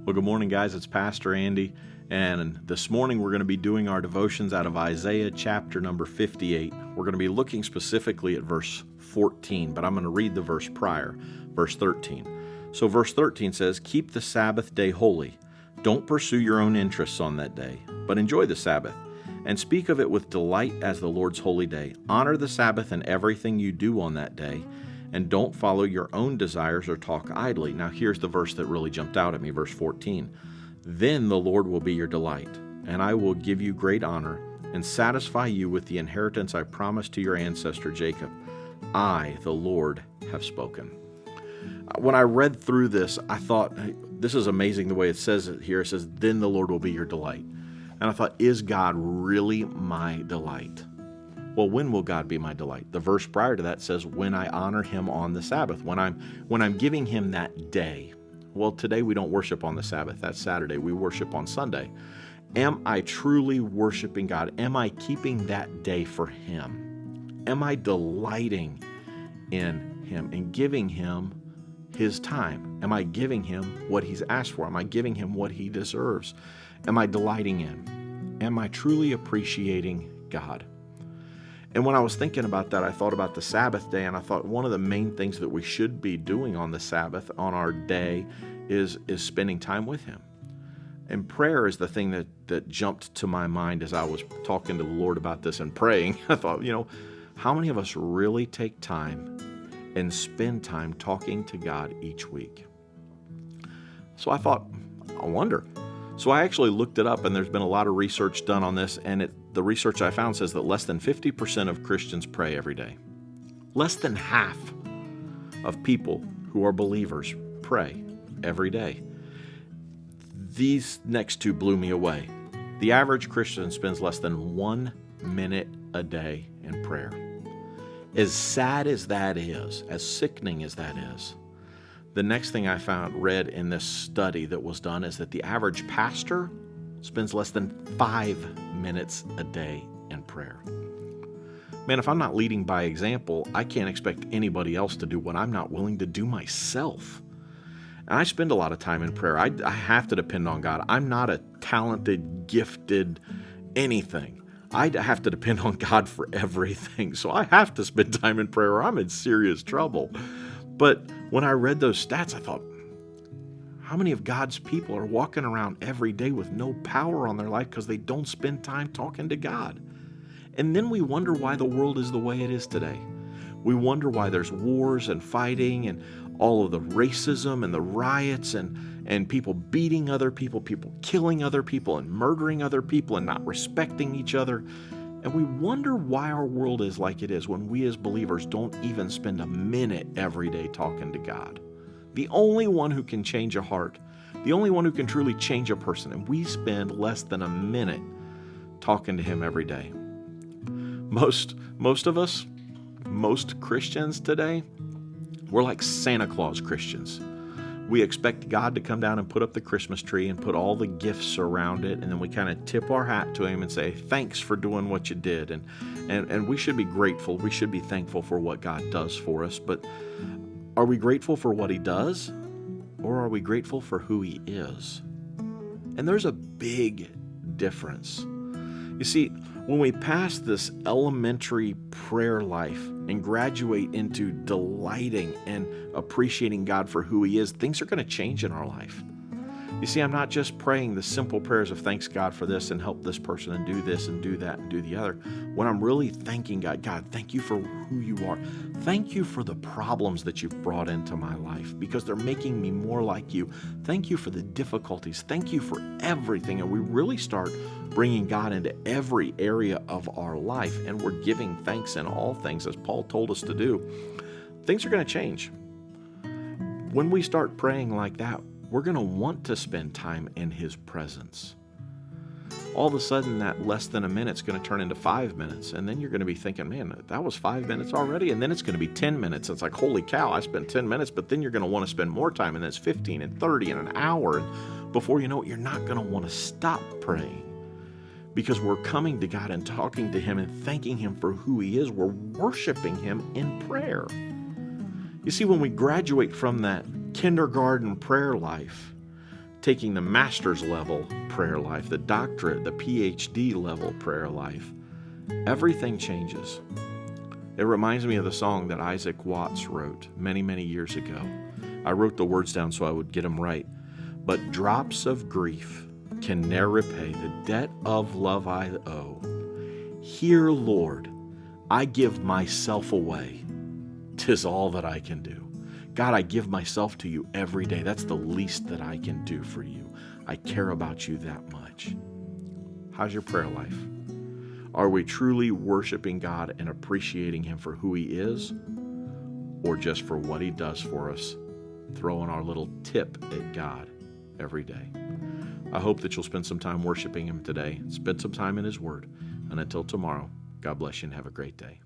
Well, good morning, guys. It's Pastor Andy, and this morning we're going to be doing our devotions out of Isaiah chapter number 58. We're going to be looking specifically at verse 14, but I'm going to read the verse prior, verse 13. So verse 13 says, "Keep the Sabbath day holy. Don't pursue your own interests on that day, but enjoy the Sabbath, and speak of it with delight as the Lord's holy day. Honor the Sabbath in everything you do on that day, and don't follow your own desires or talk idly." Now here's the verse that really jumped out at me, verse 14. "Then the Lord will be your delight, and I will give you great honor and satisfy you with the inheritance I promised to your ancestor Jacob. I, the Lord, have spoken." When I read through this, I thought, this is amazing the way it says it here. It says, "Then the Lord will be your delight." And I thought, is God really my delight? Well, when will God be my delight? The verse prior to that says, when I honor him on the Sabbath, when I'm giving him that day. Well, today we don't worship on the Sabbath. That's Saturday. We worship on Sunday. Am I truly worshiping God? Am I keeping that day for him? Am I delighting in him and giving him his time? Am I giving him what he's asked for? Am I giving him what he deserves? Am I delighting in? Am I truly appreciating God? And when I was thinking about that, I thought about the Sabbath day, and I thought one of the main things that we should be doing on the Sabbath, on our day, is spending time with him. And prayer is the thing that jumped to my mind as I was talking to the Lord about this and praying. I thought, how many of us really take time and spend time talking to God each week? So I thought, I wonder. So I actually looked it up, and there's been a lot of research done on this, and the research I found says that less than 50% of Christians pray every day. Less than half of people who are believers pray every day. These next two blew me away. The average Christian spends less than 1 minute a day in prayer. As sad as that is, as sickening as that is, the next thing I read in this study that was done is that the average pastor spends less than 5 minutes a day in prayer. Man, if I'm not leading by example, I can't expect anybody else to do what I'm not willing to do myself. And I spend a lot of time in prayer. I have to depend on God. I'm not a talented, gifted anything. I have to depend on God for everything. So I have to spend time in prayer or I'm in serious trouble. But when I read those stats, I thought, how many of God's people are walking around every day with no power on their life because they don't spend time talking to God? And then we wonder why the world is the way it is today. We wonder why there's wars and fighting and all of the racism and the riots and people beating other people killing other people and murdering other people and not respecting each other. And we wonder why our world is like it is when we as believers don't even spend a minute every day talking to God. The only one who can change a heart, the only one who can truly change a person, and we spend less than a minute talking to him every day. Most of us, most Christians today, we're like Santa Claus Christians. We expect God to come down and put up the Christmas tree and put all the gifts around it, and then we kind of tip our hat to him and say, thanks for doing what you did. And we should be grateful. We should be thankful for what God does for us. But are we grateful for what he does, or are we grateful for who he is? And there's a big difference. You see, when we pass this elementary prayer life and graduate into delighting and appreciating God for who he is, things are going to change in our life. You see, I'm not just praying the simple prayers of thanks God for this and help this person and do this and do that and do the other. When I'm really thanking God, God, thank you for who you are. Thank you for the problems that you've brought into my life because they're making me more like you. Thank you for the difficulties. Thank you for everything. And we really start bringing God into every area of our life, and we're giving thanks in all things, as Paul told us to do. Things are going to change. When we start praying like that, we're going to want to spend time in his presence. All of a sudden, that less than a minute's going to turn into 5 minutes, and then you're going to be thinking, man, that was 5 minutes already, and then it's going to be 10 minutes. It's like, holy cow, I spent 10 minutes, but then you're going to want to spend more time, and then it's 15 and 30 and an hour, and before you know it, you're not going to want to stop praying. Because we're coming to God and talking to him and thanking him for who he is. We're worshiping him in prayer. You see, when we graduate from that kindergarten prayer life taking the master's level prayer life, the doctorate, the PhD level prayer life, everything changes. It reminds me of the song that Isaac Watts wrote many, many years ago. I wrote the words down so I would get them right. But drops of grief can ne'er repay the debt of love I owe. Here, Lord, I give myself away. 'Tis all that I can do. God, I give myself to you every day. That's the least that I can do for you. I care about you that much. How's your prayer life? Are we truly worshiping God and appreciating Him for who He is, or just for what He does for us, throwing our little tip at God every day? I hope that you'll spend some time worshiping Him today, spend some time in His Word, and until tomorrow, God bless you and have a great day.